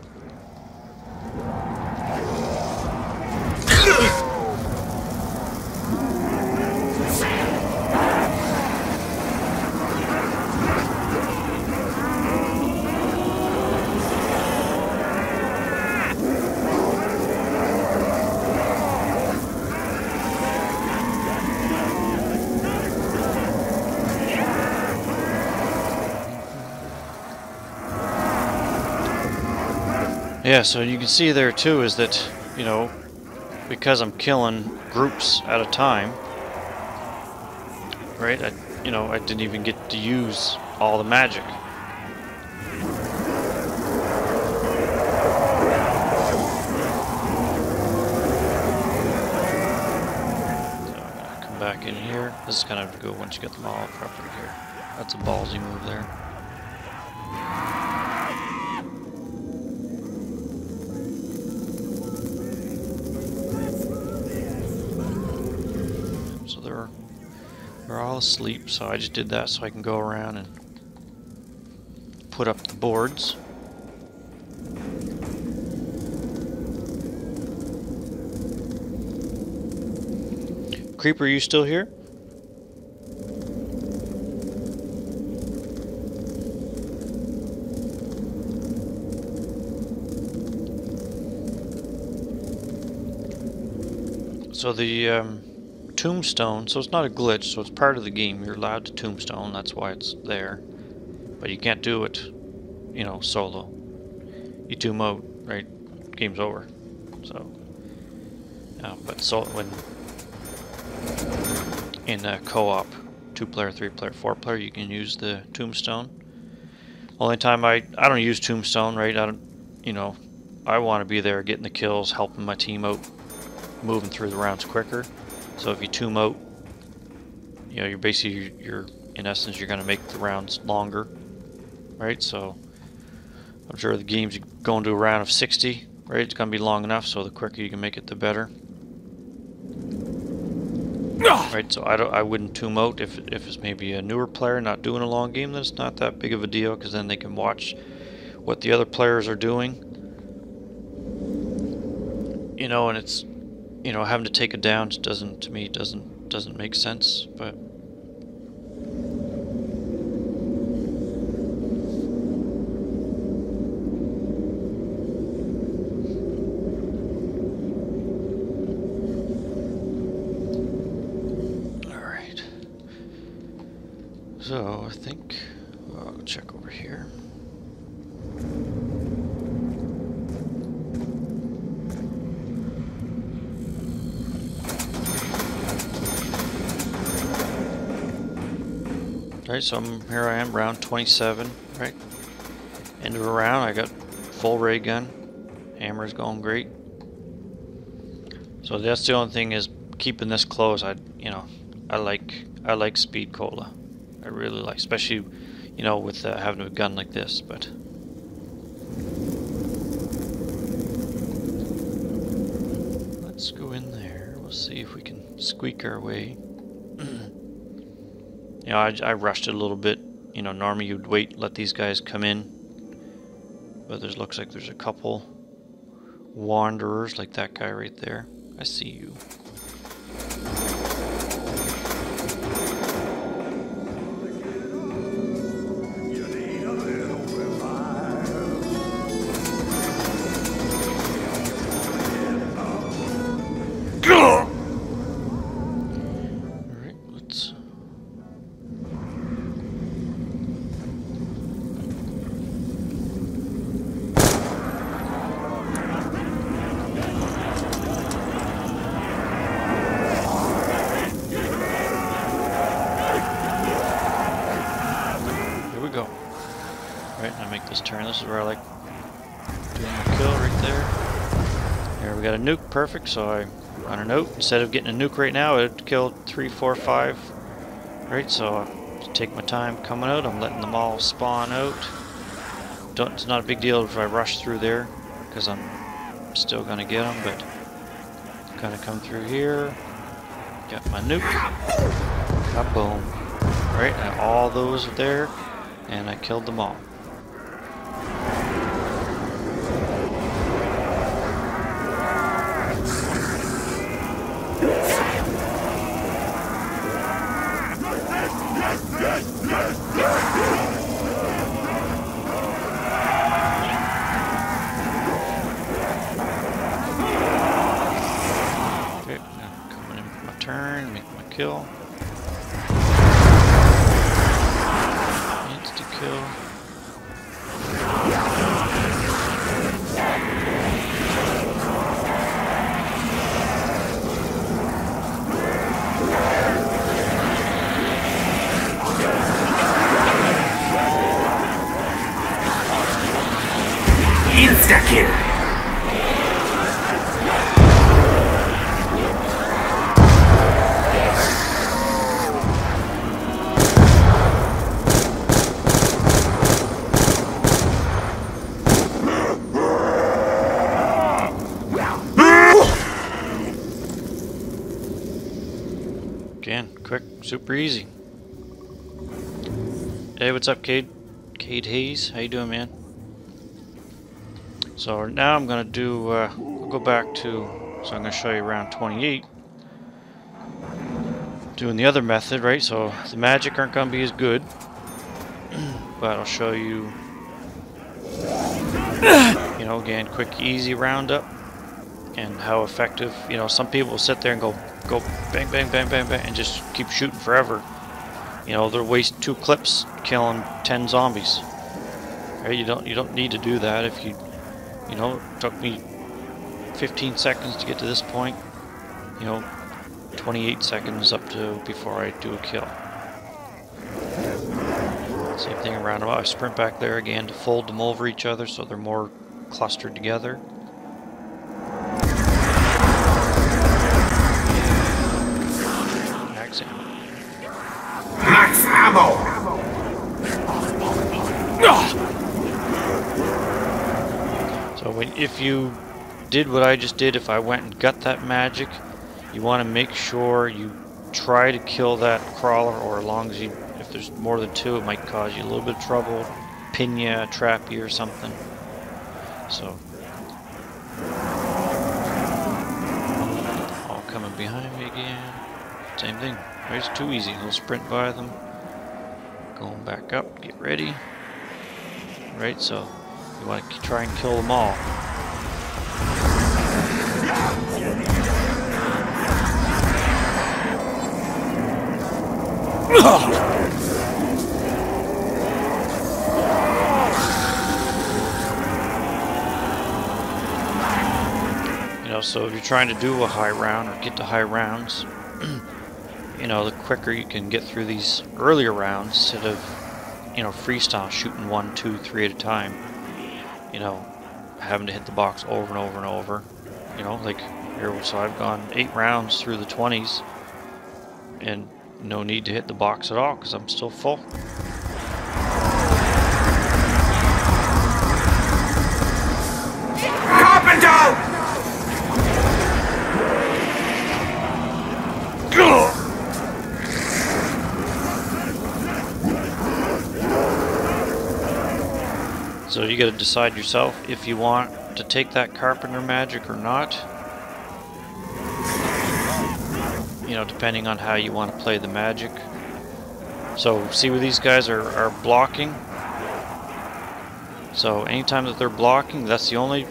Yeah, so you can see there too is that, you know, because I'm killing groups at a time, right? I didn't even get to use all the magic. So I'm gonna come back in here. This is kind of good once you get them all prepped right here. That's a ballsy move there. They're all asleep, so I just did that so I can go around and put up the boards. Creeper, are you still here? So the tombstone, so it's not a glitch, so it's part of the game. You're allowed to tombstone, that's why it's there. But you can't do it, you know, solo. You tomb out, right? Game's over. So, but so when in co-op, 2-player, 3-player, 4-player, you can use the tombstone. Only time I don't use tombstone, right? I want to be there getting the kills, helping my team out, moving through the rounds quicker. So if you tomb out, you know, you're in essence, you're going to make the rounds longer, right? So I'm sure the game's going to a round of 60, right? It's going to be long enough, so the quicker you can make it, the better. Right, so I wouldn't tomb out if it's maybe a newer player not doing a long game. Then it's not that big of a deal, because then they can watch what the other players are doing. You know, and it's, you know, having to take it down doesn't make sense. But so I think I'll check over here. Alright, so here I am, round 27, right? End of a round, I got full ray gun. Hammer's going great. So that's the only thing, is keeping this close. I like speed cola. I really like, especially, you know, with having a gun like this. But let's go in there. We'll see if we can squeak our way. You know, I rushed it a little bit. You know, normally you'd wait, let these guys come in, but looks like there's a couple wanderers, like that guy right there. I see you. Right, I make this turn. This is where I like doing the kill right there. Here we got a nuke, perfect. So I run a note. Instead of getting a nuke right now, it killed 3, 4, 5. Right, so I take my time coming out. I'm letting them all spawn out. It's not a big deal if I rush through there, because I'm still gonna get them. But I'm gonna come through here. Got my nuke. Kaboom. Right, and all those are there, and I killed them all. Okay, now coming in for my turn, make my kill. Insta-kill. Insta-kill! Again, quick, super easy. Hey, what's up, Cade? Cade Hayes, how you doing, man? So now I'm gonna do, we'll go back to, so I'm gonna show you round 28. Doing the other method, right? So the magic aren't gonna be as good, but I'll show you, you know, again, quick, easy roundup, and how effective. You know, some people will sit there and go bang, bang, bang, bang, bang, and just keep shooting forever. You know, they'll waste 2 clips killing 10 zombies. Right? You don't need to do that. If you know, it took me 15 seconds to get to this point. You know, 28 seconds up to before I do a kill. Same thing around them. I sprint back there again to fold them over each other so they're more clustered together. Max ammo. Max ammo! So if you did what I just did, if I went and got that magic, you want to make sure you try to kill that crawler, or as long as if there's more than 2, it might cause you a little bit of trouble, pin you, trap you or something. So, all coming behind me again. Same thing. It's too easy. We'll sprint by them. Going back up. Get ready. Right, so you want to try and kill them all. You know, so if you're trying to do a high round or get to high rounds, you know, the quicker you can get through these earlier rounds instead of, you know, freestyle shooting 1, 2, 3 at a time. You know, having to hit the box over and over and over. You know, like here, so I've gone 8 rounds through the 20s, and no need to hit the box at all because I'm still full. Carpenter! So you got to decide yourself if you want to take that carpenter magic or not. You know, depending on how you want to play the magic. So see where these guys are blocking. So anytime that they're blocking, that's the only,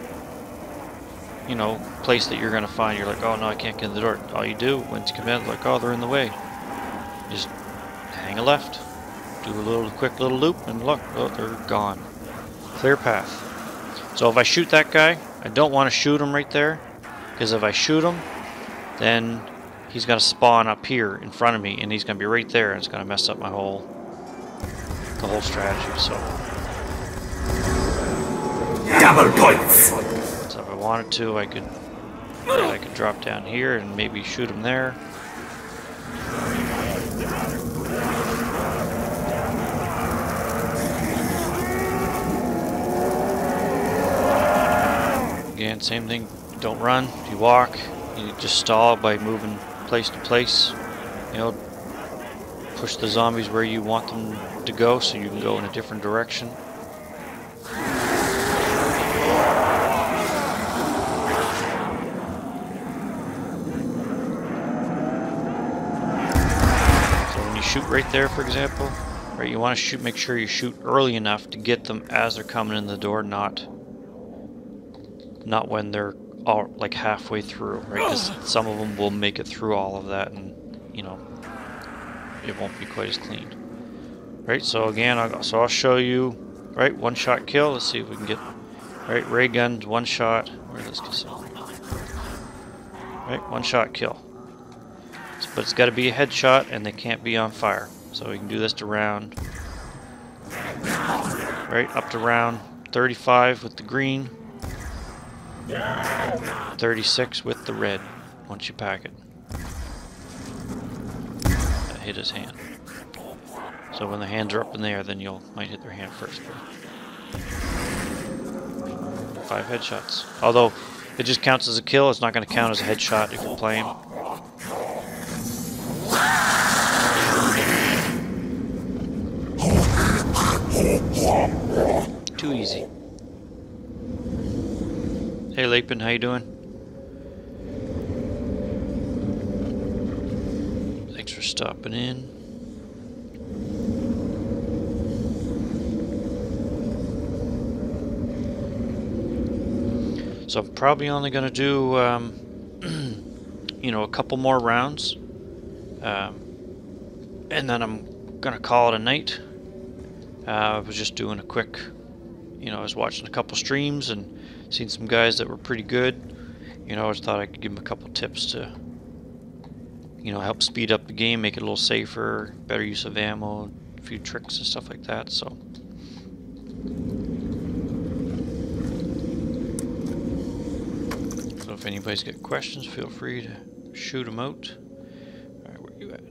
you know, place that you're going to find. You're like, oh no, I can't get in the door. All you do, once you come in, like, oh, they're in the way. Just hang a left. Do a little quick little loop and look, oh, they're gone. Clear path. So if I shoot that guy, I don't want to shoot him right there, because if I shoot him, then he's going to spawn up here in front of me, and he's going to be right there, and it's going to mess up my the whole strategy. So Double points. So if I wanted to, I could drop down here and maybe shoot him there. Again, same thing. Don't run. You walk. You just stall by moving place to place. You know, push the zombies where you want them to go, so you can go in a different direction. Shoot right there, for example. Right, you want to shoot. Make sure you shoot early enough to get them as they're coming in the door, not when they're all like halfway through. Right, because some of them will make it through all of that, and you know it won't be quite as clean. Right. So again, I'll show you. Right, one shot kill. Let's see if we can get. Right, ray guns, one shot. Where did this go? Right, one shot kill. But it's got to be a headshot, and they can't be on fire. So we can do this to round, right, up to round 35 with the green, 36 with the red, once you pack it. That hit his hand. So when the hands are up in the air, then you might hit their hand first. 5 headshots. Although, it just counts as a kill, it's not going to count as a headshot if you're playing. Too easy. Hey Lapin, how you doing? Thanks for stopping in. So I'm probably only going to do, you know, a couple more rounds, and then I'm going to call it a night. I was just doing a quick, you know, I was watching a couple streams and seen some guys that were pretty good. You know, I just thought I could give them a couple tips to, you know, help speed up the game, make it a little safer, better use of ammo, a few tricks and stuff like that. So if anybody's got questions, feel free to shoot them out. All right, where you at?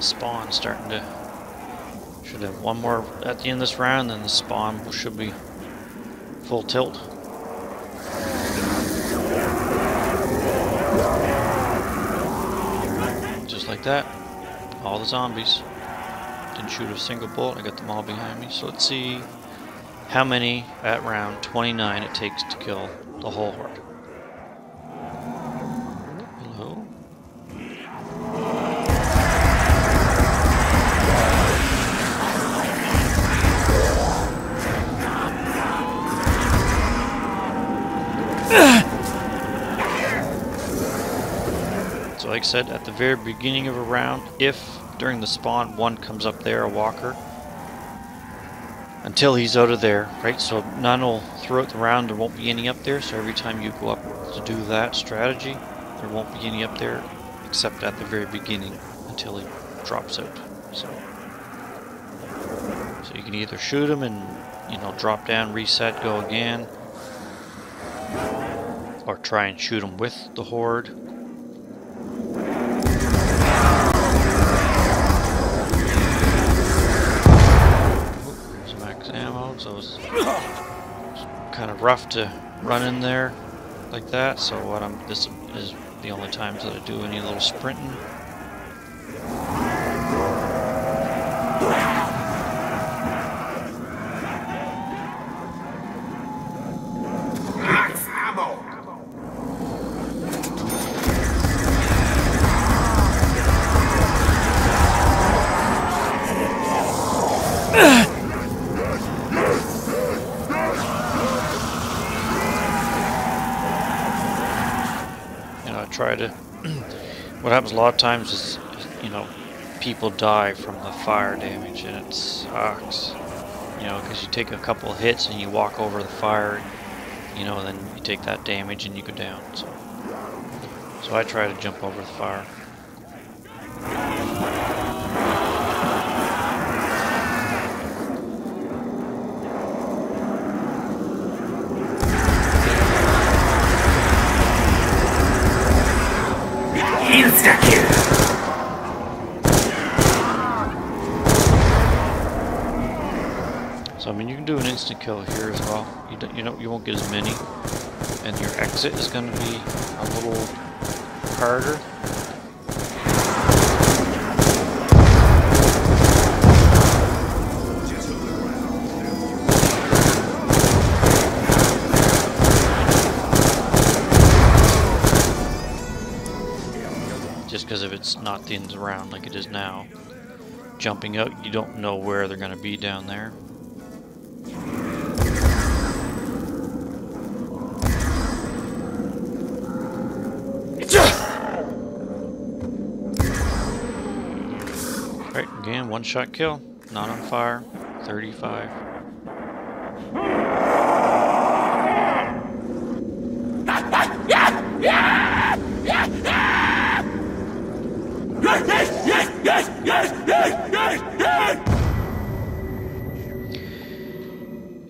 Spawn starting to, should have one more at the end of this round, then the spawn should be full tilt. Just like that, all the zombies. Didn't shoot a single bullet, I got them all behind me. So let's see how many at round 29 it takes to kill the whole horde. Hello? So like I said, at the very beginning of a round, if during the spawn one comes up there, a walker, until he's out of there, right? So none will, throughout the round there won't be any up there, so every time you go up to do that strategy, there won't be any up there, except at the very beginning, until he drops out. So you can either shoot him and, you know, drop down, reset, go again, or try and shoot him with the horde. Ammo, so it's kind of rough to run in there like that. So this is the only times that I do any little sprinting. Max ammo. try to. What happens a lot of times is, you know, people die from the fire damage, and it sucks. You know, because you take a couple of hits and you walk over the fire, you know, then you take that damage and you go down. So I try to jump over the fire. Insta-kill! So I mean, you can do an instant kill here as well. You won't get as many, and your exit is going to be a little harder. Just because if it's not the ends around like it is now, jumping out, you don't know where they're going to be down there. Right, again, one shot kill, not on fire, 35.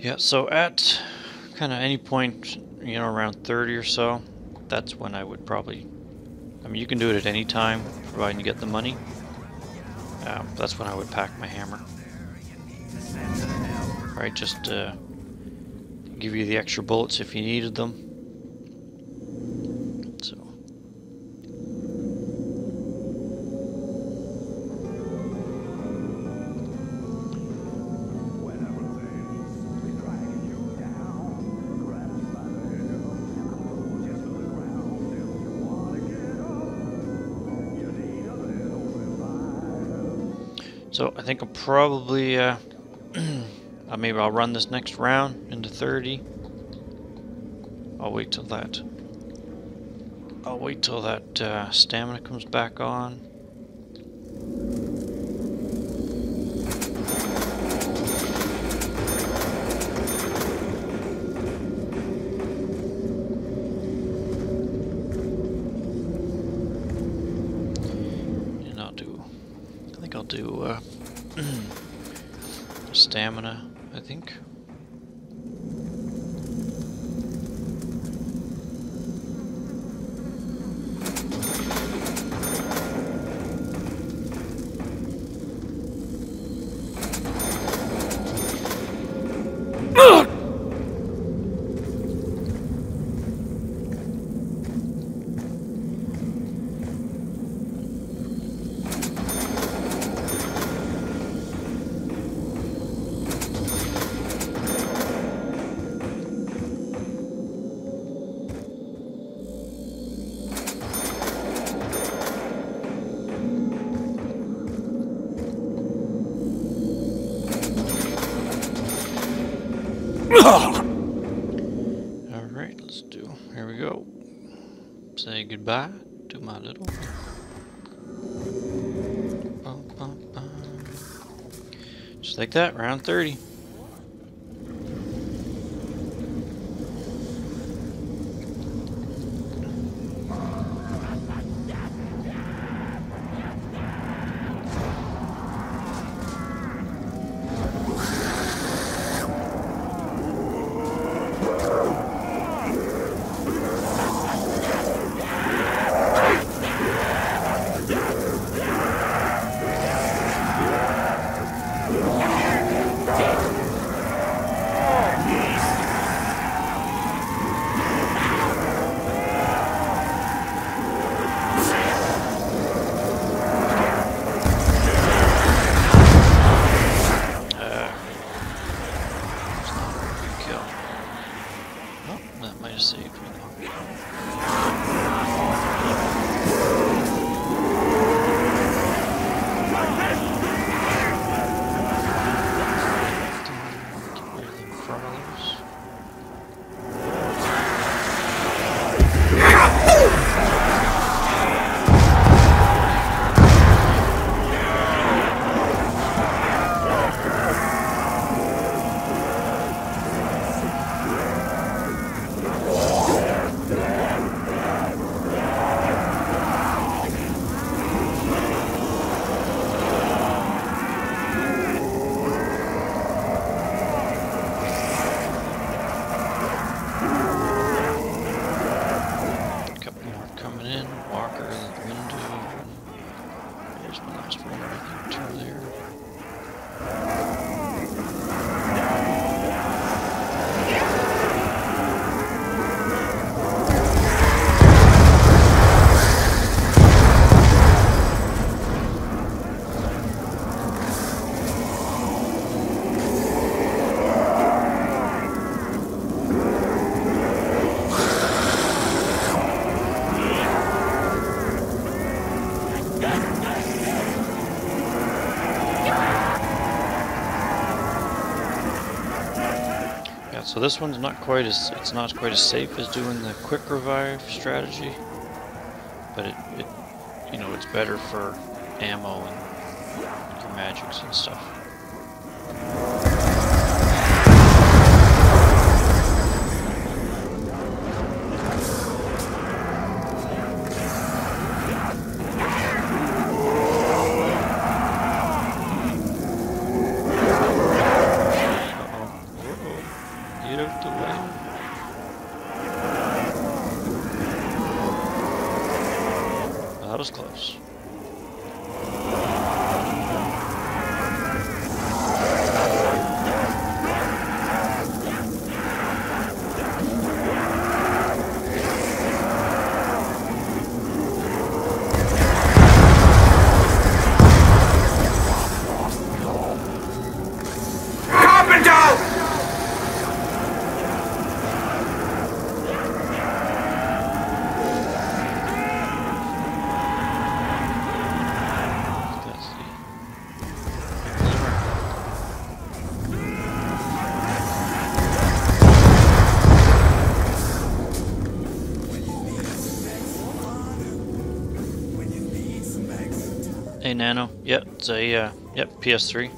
Yeah, so at kind of any point, you know, around 30 or so, that's when I would probably, I mean, you can do it at any time, providing you get the money. That's when I would pack my hammer. Right, just give you the extra bullets if you needed them. So. So I think I'll probably, maybe I'll run this next round into 30. I'll wait till that. Stamina comes back on. I'll do stamina, I think. Alright, let's do, here we go. Say goodbye to my little... Just like that, round 30. So this one's not quite as safe as doing the quick revive strategy, but it you know, it's better for ammo and your magics and stuff. That was close. Hey Nano, yep, it's a yep, PS3.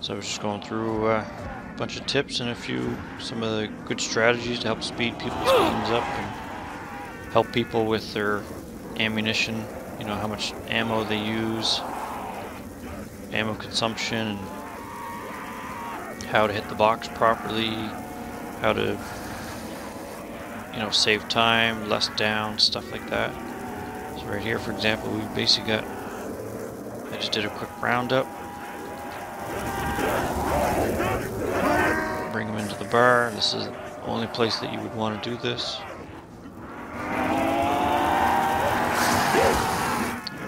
So I was just going through a bunch of tips and some of the good strategies to help speed people's games up and help people with their ammunition, you know, how much ammo they use, ammo consumption, and how to hit the box properly, how to, you know, save time, less down, stuff like that. So right here, for example, we basically got, I just did a quick roundup. Bring them into the bar. This is the only place that you would want to do this.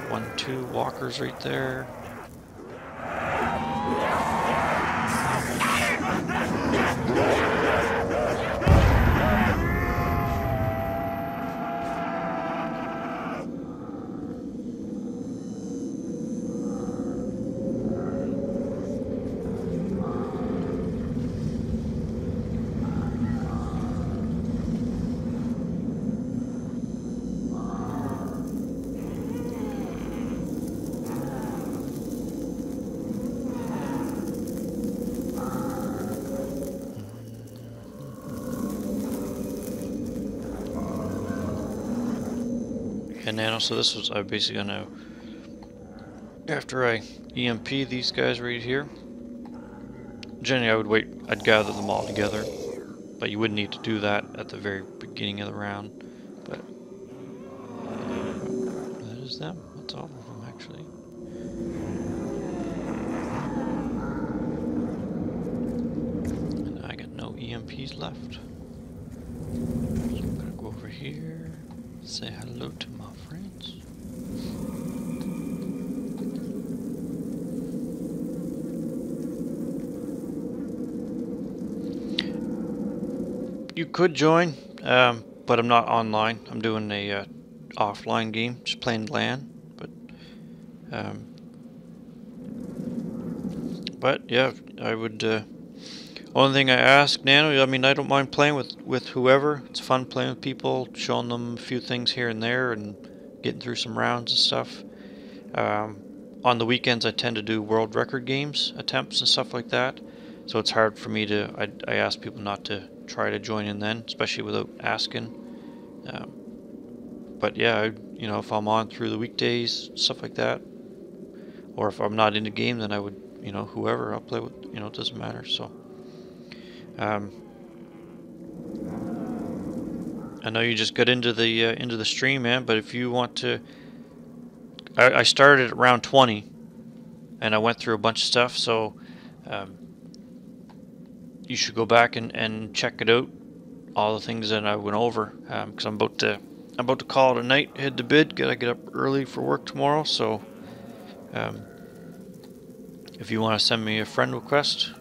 1, 2 walkers right there. And Nano, so this was, I'm basically gonna, after I EMP these guys right here, generally I would wait, I'd gather them all together, but you wouldn't need to do that at the very beginning of the round, but that is them, that's all of them actually. And I got no EMPs left. So I'm gonna go over here, say hello to my friends. You could join, but I'm not online. I'm doing a offline game, just playing LAN. But yeah, I would. Only thing I ask, Nano, I mean, I don't mind playing with whoever. It's fun playing with people, showing them a few things here and there, and getting through some rounds and stuff. On the weekends, I tend to do world record games, attempts and stuff like that. So it's hard for me to. I ask people not to try to join in then, especially without asking. But yeah, you know, if I'm on through the weekdays, stuff like that, or if I'm not in the game, then I would, you know, whoever I'll play with, you know, it doesn't matter. So. I know you just got into the stream, man, but if you want to, I started at round 20, and I went through a bunch of stuff, so you should go back and check it out, all the things that I went over, because I'm about to call it a night, head to bed, gotta get up early for work tomorrow, so if you want to send me a friend request,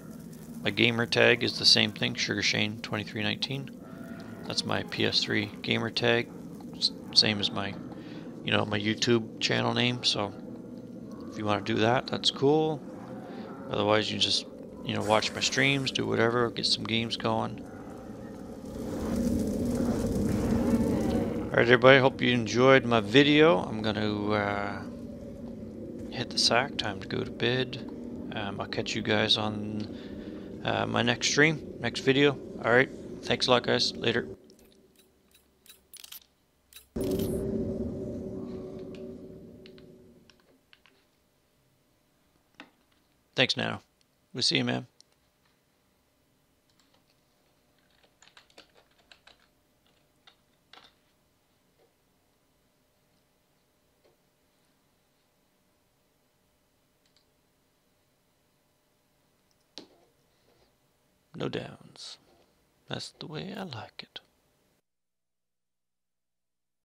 my gamer tag is the same thing, SugarShane2319. That's my PS3 gamer tag, same as my, you know, my YouTube channel name. So if you want to do that, that's cool. Otherwise, you just, watch my streams, do whatever, get some games going. Alright, everybody, hope you enjoyed my video. I'm going to hit the sack. Time to go to bed. I'll catch you guys on my next stream, next video. Alright, thanks a lot, guys. Later. Thanks, Nano. We'll see you, man. No downs. That's the way I like it.